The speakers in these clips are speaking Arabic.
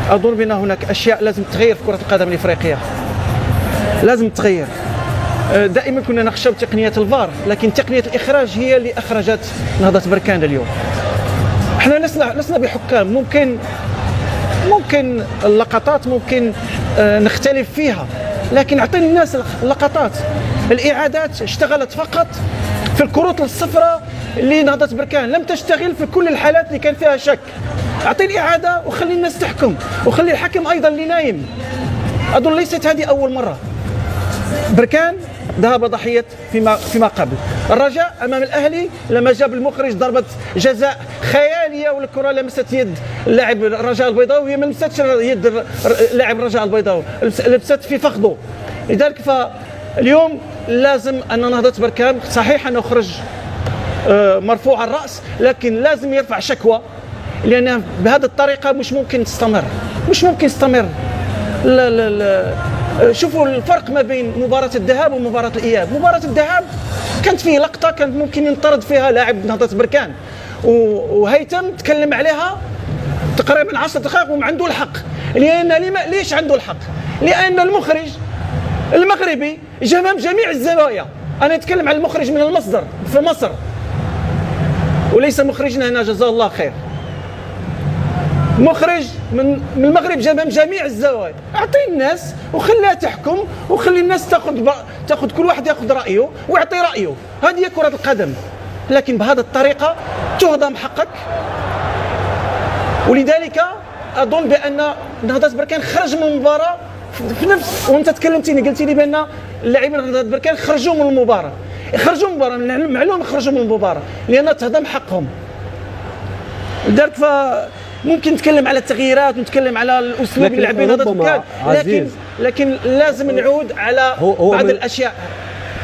اظن بان هناك اشياء لازم تغير في كره القدم الافريقيه، لازم تغير. دائما كنا نخشى تقنيه الفار، لكن تقنيه الاخراج هي اللي اخرجت نهضه بركان اليوم. احنا لسنا بحكام، ممكن اللقطات ممكن نختلف فيها، لكن اعطيني الناس اللقطات. الاعادات اشتغلت فقط في الكروت الصفراء اللي نهضه بركان، لم تشتغل في كل الحالات اللي كان فيها شك. اعطيني اعاده وخلي الناس تحكم، وخلي الحكم ايضا اللي نايم. اظن ليست هذه اول مره. بركان ذهب ضحيه فيما قبل. الرجاء امام الاهلي لما جاب المخرج ضربه جزاء خياليه، والكره لمست يد لاعب الرجاء البيضاوي، وهي ما لمستش يد لاعب الرجاء البيضاوي، لمست في فخذه. لذلك فاليوم لازم ان نهضه بركان صحيح انه خرج مرفوع الراس، لكن لازم يرفع شكوى، لان بهذه الطريقه مش ممكن تستمر. لا لا لا. شوفوا الفرق ما بين مباراة الذهاب ومباراة الإياب. مباراة الذهاب كانت فيه لقطة كانت ممكن ينطرد فيها لاعب نهضة بركان، وهيثم تكلم عليها تقريبا 10 دقائق وما عنده الحق. ليش عنده الحق؟ لأن المخرج المغربي جمع جميع الزوايا. أنا أتكلم عن المخرج من المصدر في مصر، وليس مخرجنا هنا جزاه الله خير. مخرج من المغرب جاب جميع الزوايا. اعطي الناس وخليها تحكم، وخلي الناس تاخذ كل واحد ياخذ رايه ويعطي رايه. هذه هي كره القدم، لكن بهذه الطريقه تهضم حقك. ولذلك اظن بان نهضه بركان خرج من المباراه في نفس، وانت تكلمتيني قلتي لي بان اللاعبين نهضه بركان خرجوا من المباراه، معلوم خرجوا من المباراه لان تهضم حقهم. لذلك ممكن نتكلم على التغييرات ونتكلم على الاسلوب اللي لعب به نهضه بركان، لكن لازم نعود على بعض الاشياء.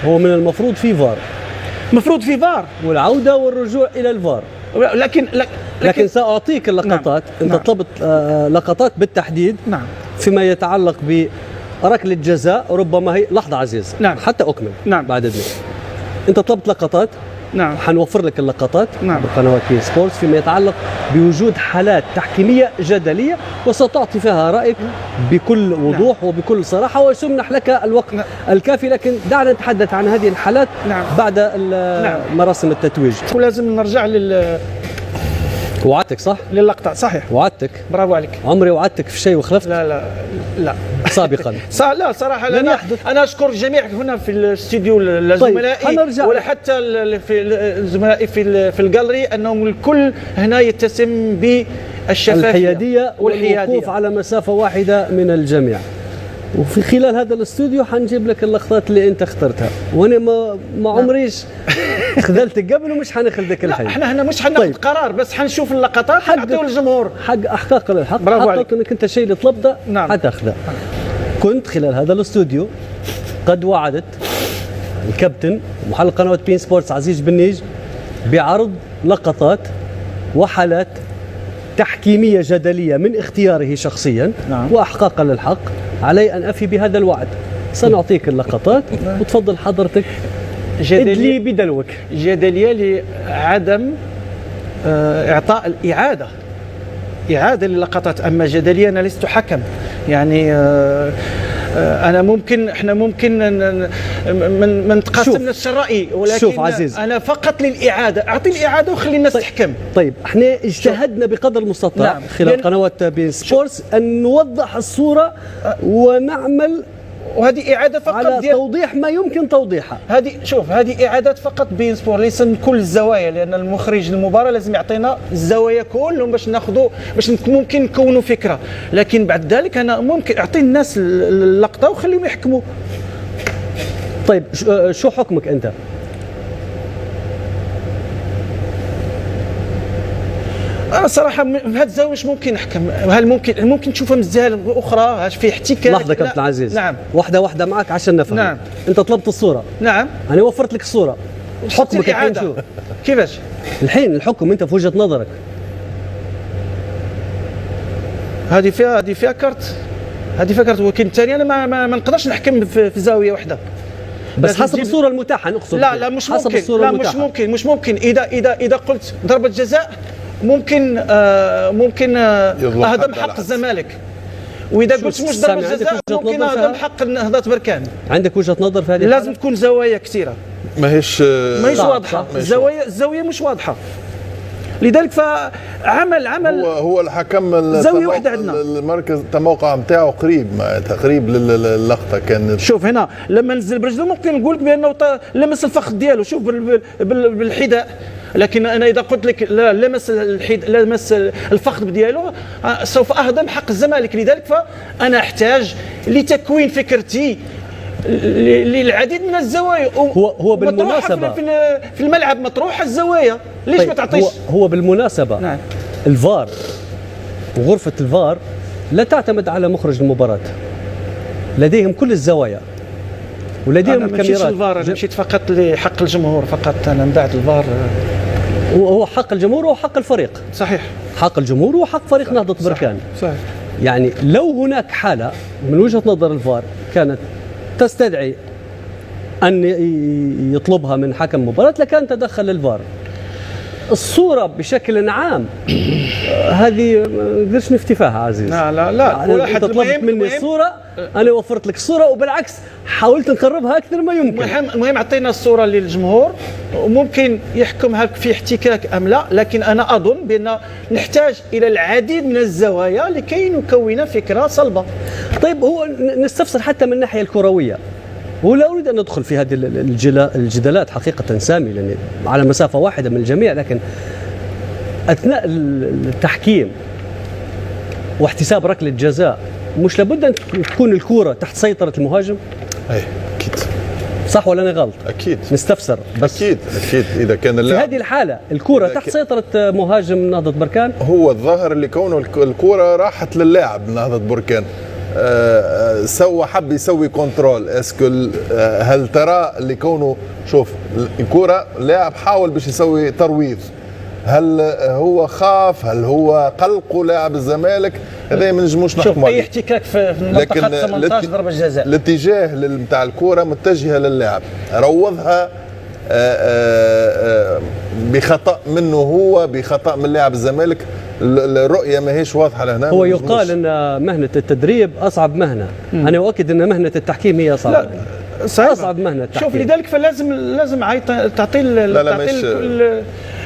هو من المفروض في فار، والعوده والرجوع الى الفار، لكن ساعطيك اللقطات. انت طلبت لقطات بالتحديد فيما يتعلق بركله جزاء، ربما هي لحظه عزيز حتى اكمل بعد اذنك. انت طلبت لقطات، حنوفر لك اللقطات بقنوات بي سبورتس فيما يتعلق بوجود حالات تحكيميه جدليه، وستعطي فيها رايك بكل وضوح وبكل صراحه، وسمنح لك الوقت الكافي. لكن دعنا نتحدث عن هذه الحالات بعد مراسم التتويج. ولازم نرجع وعدتك صح؟ للقطة صحيح. وعدتك. برافو عليك. عمري وعدتك في شيء وخلفت؟ لا سابقا. لا صراحة أنا أشكر الجميع هنا في الاستوديو، زملائي ولا حتى زملائي في الجاليري، أنهم الكل هنا يتسم بالشفافية الحيادية والوقوف على مسافة واحدة من الجميع. وفي خلال هذا الاستوديو حنجيب لك اللقطات اللي انت اخترتها، وانا ما عمريش خذلتك قبل ومش حنخذلك الحين. احنا هنا مش حناخذ قرار، بس حنشوف اللقطات حنعطيو للجمهور. حق احقاق للحق. برافو عليك. انك انت الشيء اللي طلبته حتاخذه. كنت خلال هذا الاستوديو قد وعدت الكابتن محلل قنوات بين سبورتس عزيز بنيج بعرض لقطات وحالات تحكيمية جدلية من اختياره شخصيا وأحقاقا للحق. علي أن أفي بهذا الوعد. سنعطيك اللقطات وتفضل حضرتك ادلي بدلوك. جدلية لعدم إعطاء إعادة للقطات، أما جدلية أنا لست حكم. يعني احنا ممكن من تقاسمنا الرأي، ولكن شوف عزيز، انا فقط للاعاده. اعطي الاعاده وخلي الناس تحكم. طيب احنا اجتهدنا بقدر المستطاع خلال قنوات بين سبورتس ان نوضح الصوره ونعمل، وهذه اعاده فقط على توضيح ما يمكن توضيحها. هذه اعادات فقط بين سبور، ليس من كل الزوايا، لان المخرج المباراه لازم يعطينا الزوايا كلهم باش ناخذوا، باش ممكن نكونوا فكره. لكن بعد ذلك انا ممكن اعطي الناس اللقطه وخليهم يحكموا. طيب شو حكمك انت؟ انا صراحه في هذه الزاويه مش ممكن نحكم. هل ممكن تشوفها من الزاويه الاخرى في احتكاك؟ لحظه كابتن عزيز. واحده معك عشان نفهم. انت طلبت الصوره. انا وفرت لك الصوره. حكمك الحين شو؟ كيفاش الحين الحكم انت في وجهه نظرك؟ هذه فيها كارت. ولكن الثاني انا ما نقدرش نحكم في زاويه واحده، بس حسب الصوره المتاحه نقصد. لا مش ممكن. مش ممكن. اذا قلت ضربه جزاء ممكن اهدم حق الزمالك. واذا قلت مش ضربه جزاء ممكن هذا الحق نهضه بركان. عندك وجهه نظر في هذه؟ لازم تكون زوايا كثيره، ماهيش واضحه، الزاويه مش واضحه. لذلك فعمل هو الحكم زاويه واحده عندنا، المركز الموقع نتاعو قريب تقريب للقطه كان. شوف هنا لما نزل برجله ممكن نقول لك بانه لمس الفخذ ديالو، شوف بالحذاء، لكن انا اذا قلت لك لا لمس الفخذ ديالو سوف اهضم حق الزمالك. لذلك فانا احتاج لتكوين فكرتي للعديد من الزوايا. هو بالمناسبه في الملعب مطروحه الزوايا، ليش ما تعطيش؟ هو بالمناسبه نعم. الفار وغرفه الفار لا تعتمد على مخرج المباراه، لديهم كل الزوايا ولديهم الكاميرات. أنا الفار أنا مشيت فقط لحق الجمهور فقط، أنا من بعد الفار هو حق الجمهور وحق الفريق. صحيح، حق الجمهور وحق فريق نهضة بركان. صحيح. يعني لو هناك حالة من وجهة نظر الفار كانت تستدعي أن يطلبها من حكم مباراة لكان تدخل الفار. الصورة بشكل عام هذه ما نقدرش نفتي فيها عزيز. لا يعني أنت طلبت مني الصورة، أنا وفرت لك الصورة وبالعكس حاولت نقربها أكثر ما يمكن. المهم أعطينا الصورة للجمهور وممكن يحكم هل في احتكاك أم لا، لكن أنا أظن بأن نحتاج إلى العديد من الزوايا لكي نكون فكرة صلبة. طيب هو نستفسر حتى من الناحية الكروية، ولا أريد أن ندخل في هذه الجدالات حقيقة سامي لأن على مسافة واحدة من الجميع، لكن أثناء التحكيم واحتساب ركلة جزاء مش لابد أن تكون الكرة تحت سيطرة المهاجم؟ أي أكيد. صح ولا أنا غلط؟ أكيد نستفسر بس. أكيد إذا كان في هذه الحالة الكرة تحت سيطرة مهاجم نهضة بركان. هو الظاهر اللي كونه الكرة راحت للاعب نهضة بركان، حب يسوي كنترول. اسكو هل ترى اللي كونه شوف الكرة لاعب حاول باش يسوي ترويض، هل هو خاف؟ هل هو قلق لاعب الزمالك؟ هذا ما نجموش نحكموا عليه. اي احتكاك في منطقه 18 ضربه جزاء، الاتجاه نتاع الكرة متجهه للاعب، روضها بخطأ منه هو، بخطأ من لاعب الزمالك. الرؤية ما هيش واضحة لهنا. هو يقال أن مهنة التدريب أصعب مهنة. أنا أؤكد أن مهنة التحكيم هي أصعب. أصعب مهنة التحكيم. شوف لذلك فلازم تعطي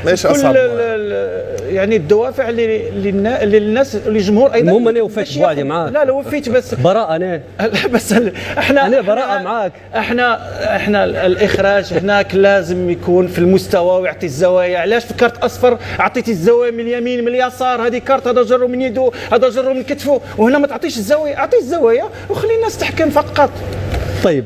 ماشي أصعب يعني الدوافع للناس للجمهور ايضا. المهم انا وفيت بوعدي معاك. لا وفيت بس براءة انا بس انا براءة معاك. احنا الاخراج هناك لازم يكون في المستوى ويعطي الزوايا. علاش في كارت اصفر اعطيتي الزوايا من اليمين من اليسار، هذه كارت هذا جرو من يده هذا جرو من كتفه، وهنا ما تعطيش الزوايا. اعطي الزوايا وخلي الناس تحكم فقط. طيب